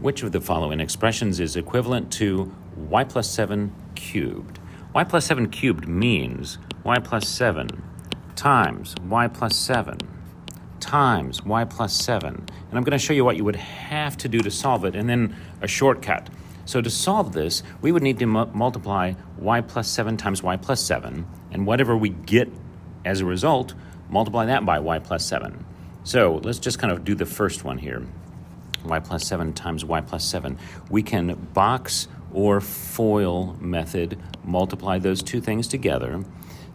Which of the following expressions is equivalent to y plus 7 cubed? Y plus 7 cubed means y plus 7 times y plus 7 times y plus 7. And I'm going to show you what you would have to do to solve it, and then a shortcut. So to solve this, we would need to multiply y plus 7 times y plus 7, and whatever we get as a result, multiply that by y plus 7. So let's just kind of do the first one here. Y plus 7 times y plus 7. We can box or FOIL method multiply those two things together.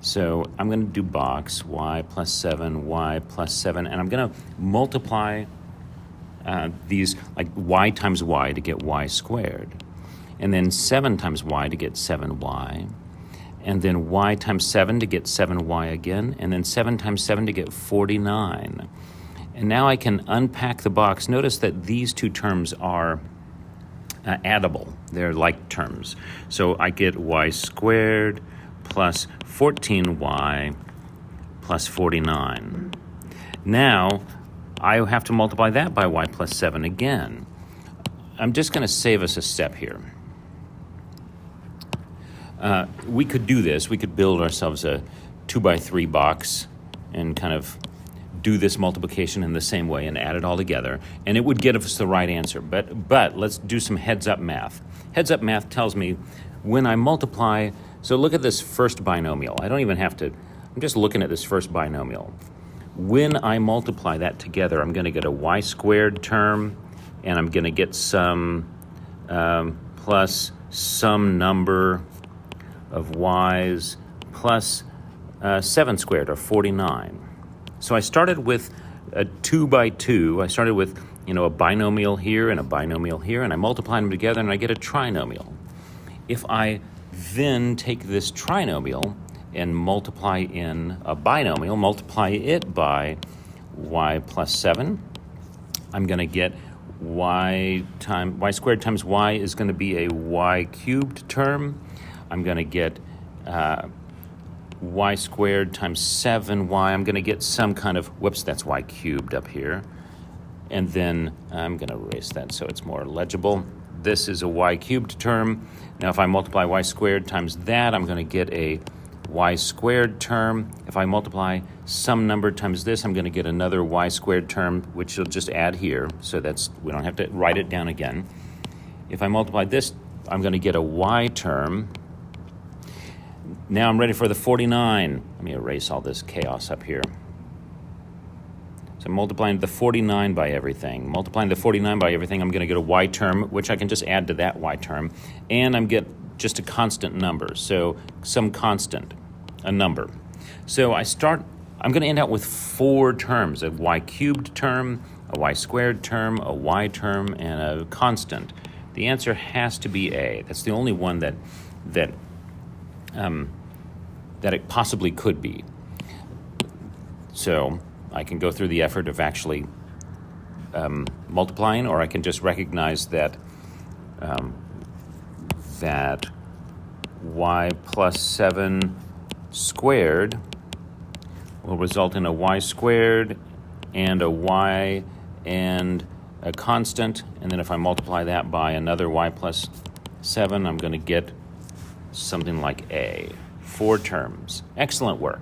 So I'm going to do box, y plus 7, and I'm going to multiply these like y times y to get y squared, and then 7 times y to get 7y, and then y times 7 to get 7y again, and then 7 times 7 to get 49. And now I can unpack the box. Notice that these two terms are addable. They're like terms. So I get y squared plus 14y plus 49. Now I have to multiply that by y plus 7 again. I'm just going to save us a step here. We could do this. We could build ourselves a 2x3 box and kind of do this multiplication in the same way and add it all together, and it would get us the right answer. But let's do some heads-up math. Heads-up math tells me when I multiply, so look at this first binomial. I don't even have to, I'm just looking at this first binomial. When I multiply that together, I'm going to get a y squared term, and I'm going to get some plus some number of y's plus 7 squared, or 49. So I started with a 2x2. I started with, a binomial here and a binomial here, and I multiply them together and I get a trinomial. If I then take this trinomial and multiply in a binomial, multiply it by y plus 7, I'm going to get y squared times y is going to be a y cubed term. I'm going to get y squared times 7y. I'm going to get some kind of, that's y cubed up here. And then I'm going to erase that so it's more legible. This is a y cubed term. Now if I multiply y squared times that, I'm going to get a y squared term. If I multiply some number times this, I'm going to get another y squared term, which you'll just add here. So we don't have to write it down again. If I multiply this, I'm going to get a y term. Now I'm ready for the 49. Let me erase all this chaos up here. So I'm multiplying the 49 by everything. Multiplying the 49 by everything, I'm going to get a y term, which I can just add to that y term. And I'm get just a constant number. So some constant, a number. So I'm going to end out with 4 terms, a y cubed term, a y squared term, a y term, and a constant. The answer has to be A. That's the only one that it possibly could be. So I can go through the effort of actually multiplying, or I can just recognize that that y plus 7 squared will result in a y squared and a y and a constant, and then if I multiply that by another y plus 7, I'm going to get something like A. 4 terms. Excellent work.